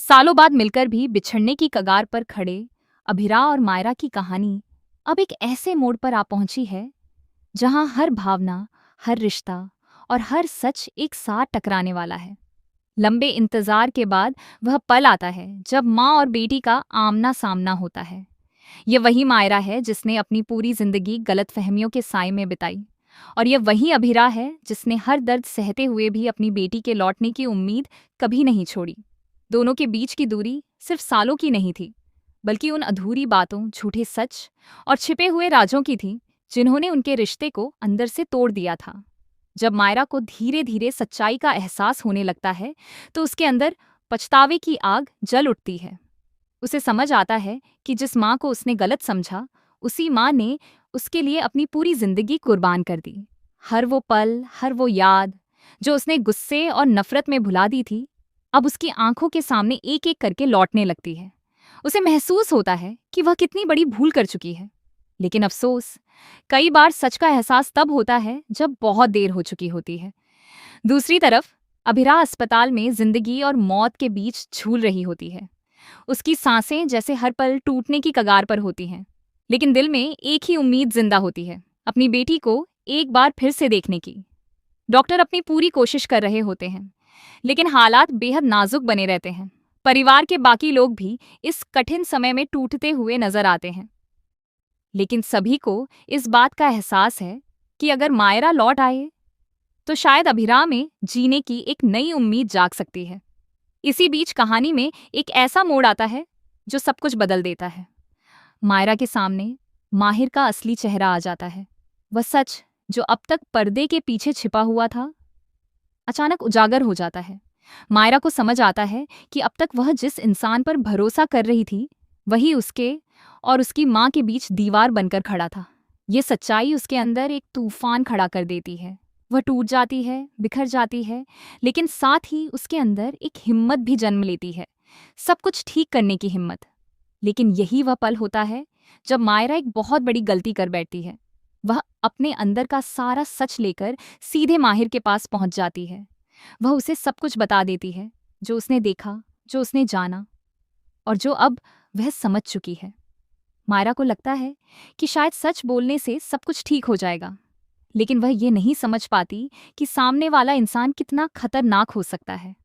सालों बाद मिलकर भी बिछड़ने की कगार पर खड़े अभिरा और मायरा की कहानी अब एक ऐसे मोड़ पर आ पहुंची है जहां हर भावना, हर रिश्ता और हर सच एक साथ टकराने वाला है। लंबे इंतजार के बाद वह पल आता है जब माँ और बेटी का आमना सामना होता है। ये वही मायरा है जिसने अपनी पूरी जिंदगी गलतफहमियों के साए में बिताई, और ये वही अभिरा है जिसने हर दर्द सहते हुए भी अपनी बेटी के लौटने की उम्मीद कभी नहीं छोड़ी। दोनों के बीच की दूरी सिर्फ सालों की नहीं थी, बल्कि उन अधूरी बातों, झूठे सच और छिपे हुए राजों की थी जिन्होंने उनके रिश्ते को अंदर से तोड़ दिया था। जब मायरा को धीरे धीरे सच्चाई का एहसास होने लगता है तो उसके अंदर पछतावे की आग जल उठती है। उसे समझ आता है कि जिस माँ को उसने गलत समझा, उसी माँ ने उसके लिए अपनी पूरी जिंदगी कुर्बान कर दी। हर वो पल, हर वो याद जो उसने गुस्से और नफरत में भुला दी थी, अब उसकी आंखों के सामने एक एक करके लौटने लगती है। उसे महसूस होता है कि वह कितनी बड़ी भूल कर चुकी है। लेकिन अफसोस, कई बार सच का एहसास तब होता है जब बहुत देर हो चुकी होती है। दूसरी तरफ अभिरा अस्पताल में जिंदगी और मौत के बीच झूल रही होती है। उसकी सांसें जैसे हर पल टूटने की कगार पर होती हैं, लेकिन दिल में एक ही उम्मीद जिंदा होती है, अपनी बेटी को एक बार फिर से देखने की। डॉक्टर अपनी पूरी कोशिश कर रहे होते हैं, लेकिन हालात बेहद नाजुक बने रहते हैं। परिवार के बाकी लोग भी इस कठिन समय में टूटते हुए नजर आते हैं, लेकिन सभी को इस बात का एहसास है कि अगर मायरा लौट आए तो शायद अभिरा में जीने की एक नई उम्मीद जाग सकती है। इसी बीच कहानी में एक ऐसा मोड़ आता है जो सब कुछ बदल देता है। मायरा के सामने माहिर का असली चेहरा आ जाता है। वह सच जो अब तक पर्दे के पीछे छिपा हुआ था, अचानक उजागर हो जाता है। मायरा को समझ आता है कि अब तक वह जिस इंसान पर भरोसा कर रही थी, वही उसके और उसकी माँ के बीच दीवार बनकर खड़ा था। ये सच्चाई उसके अंदर एक तूफान खड़ा कर देती है। वह टूट जाती है, बिखर जाती है, लेकिन साथ ही उसके अंदर एक हिम्मत भी जन्म लेती है, सब कुछ ठीक करने की हिम्मत। लेकिन यही वह पल होता है जब मायरा एक बहुत बड़ी गलती कर बैठती है। वह अपने अंदर का सारा सच लेकर सीधे माहिर के पास पहुंच जाती है। वह उसे सब कुछ बता देती है, जो उसने देखा, जो उसने जाना और जो अब वह समझ चुकी है। मायरा को लगता है कि शायद सच बोलने से सब कुछ ठीक हो जाएगा, लेकिन वह ये नहीं समझ पाती कि सामने वाला इंसान कितना खतरनाक हो सकता है।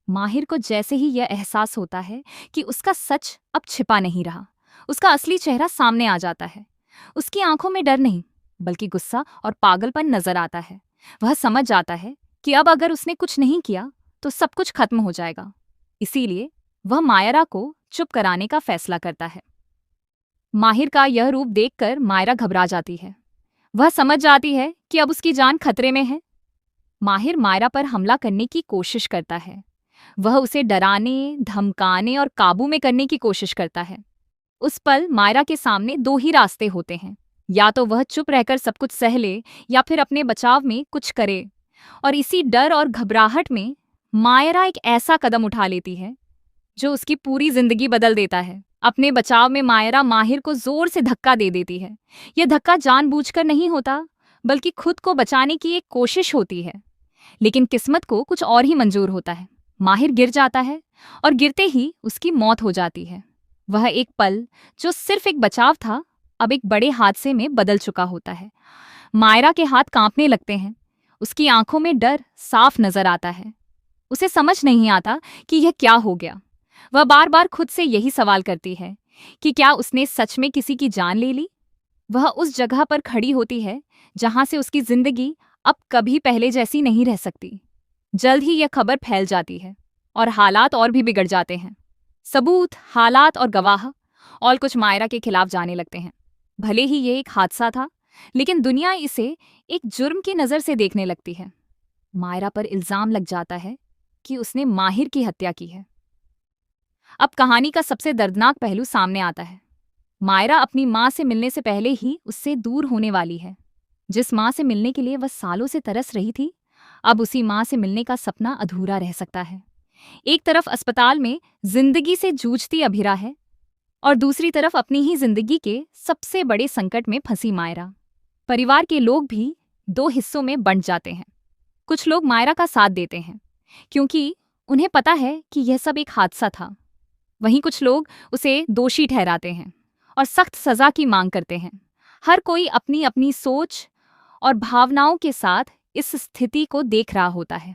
माहिर को जैसे ही यह एहसास होता है कि उसका सच अब छिपा नहीं रहा, उसका असली चेहरा सामने आ जाता है। उसकी आंखों में डर नहीं, बल्कि गुस्सा और पागलपन नजर आता है। वह समझ जाता है कि अब अगर उसने कुछ नहीं किया तो सब कुछ खत्म हो जाएगा। इसीलिए वह मायरा को चुप कराने का फैसला करता है। माहिर का यह रूप देखकर मायरा घबरा जाती है। वह समझ जाती है कि अब उसकी जान खतरे में है। माहिर मायरा पर हमला करने की कोशिश करता है। वह उसे डराने, धमकाने और काबू में करने की कोशिश करता है। उस पल मायरा के सामने दो ही रास्ते होते हैं, या तो वह चुप रहकर सब कुछ सह ले या फिर अपने बचाव में कुछ करे। और इसी डर और घबराहट में मायरा एक ऐसा कदम उठा लेती है जो उसकी पूरी जिंदगी बदल देता है। अपने बचाव में मायरा माहिर को जोर से धक्का दे देती है। यह धक्का जानबूझकर नहीं होता, बल्कि खुद को बचाने की एक कोशिश होती है। लेकिन किस्मत को कुछ और ही मंजूर होता है। माहिर गिर जाता है और गिरते ही उसकी मौत हो जाती है। वह एक पल जो सिर्फ एक बचाव था, अब एक बड़े हादसे में बदल चुका होता है। मायरा के हाथ कांपने लगते हैं, उसकी आंखों में डर साफ नजर आता है। उसे समझ नहीं आता कि यह क्या हो गया। वह बार बार खुद से यही सवाल करती है कि क्या उसने सच में किसी की जान ले ली। वह उस जगह पर खड़ी होती है जहां से उसकी जिंदगी अब कभी पहले जैसी नहीं रह सकती। जल्द ही यह खबर फैल जाती है और हालात और भी बिगड़ जाते हैं। सबूत, हालात और गवाह और कुछ मायरा के खिलाफ जाने लगते हैं। भले ही ये एक हादसा था, लेकिन दुनिया इसे एक जुर्म की नज़र से देखने लगती है। मायरा पर इल्जाम लग जाता है कि उसने माहिर की हत्या की है। अब कहानी का सबसे दर्दनाक पहलू सामने आता है। मायरा अपनी माँ से मिलने से पहले ही उससे दूर होने वाली है। जिस माँ से मिलने के लिए वह सालों से तरस रही थी, अब उसी माँ से मिलने का सपना अधूरा रह सकता है। एक तरफ अस्पताल में जिंदगी से जूझती अभिरा है और दूसरी तरफ अपनी ही जिंदगी के सबसे बड़े संकट में फंसी मायरा। परिवार के लोग भी दो हिस्सों में बंट जाते हैं। कुछ लोग मायरा का साथ देते हैं क्योंकि उन्हें पता है कि यह सब एक हादसा था, वहीं कुछ लोग उसे दोषी ठहराते हैं और सख्त सजा की मांग करते हैं। हर कोई अपनी अपनी सोच और भावनाओं के साथ इस स्थिति को देख रहा होता है।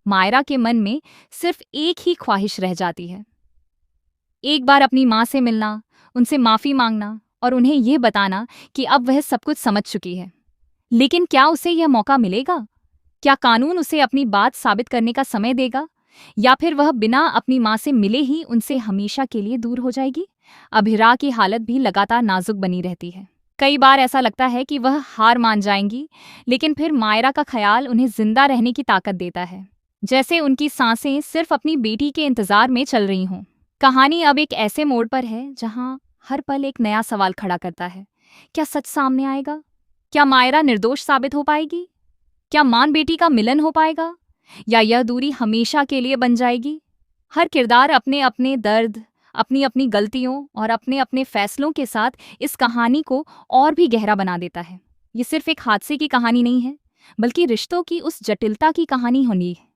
मायरा के मन में सिर्फ एक ही ख्वाहिश रह जाती है, एक बार अपनी माँ से मिलना, उनसे माफी मांगना और उन्हें यह बताना कि अब वह सब कुछ समझ चुकी है। लेकिन क्या उसे यह मौका मिलेगा? क्या कानून उसे अपनी बात साबित करने का समय देगा, या फिर वह बिना अपनी माँ से मिले ही उनसे हमेशा के लिए दूर हो जाएगी? अभिरा की हालत भी लगातार नाजुक बनी रहती है। कई बार ऐसा लगता है कि वह हार मान जाएंगी, लेकिन फिर मायरा का ख्याल उन्हें जिंदा रहने की ताकत देता है, जैसे उनकी सांसें सिर्फ अपनी बेटी के इंतजार में चल रही हों। कहानी अब एक ऐसे मोड़ पर है जहां हर पल एक नया सवाल खड़ा करता है। क्या सच सामने आएगा? क्या मायरा निर्दोष साबित हो पाएगी? क्या मां बेटी का मिलन हो पाएगा, या यह दूरी हमेशा के लिए बन जाएगी? हर किरदार अपने अपने दर्द, अपनी अपनी गलतियों और अपने अपने फैसलों के साथ इस कहानी को और भी गहरा बना देता है। ये सिर्फ एक हादसे की कहानी नहीं है, बल्कि रिश्तों की उस जटिलता की कहानी होनी है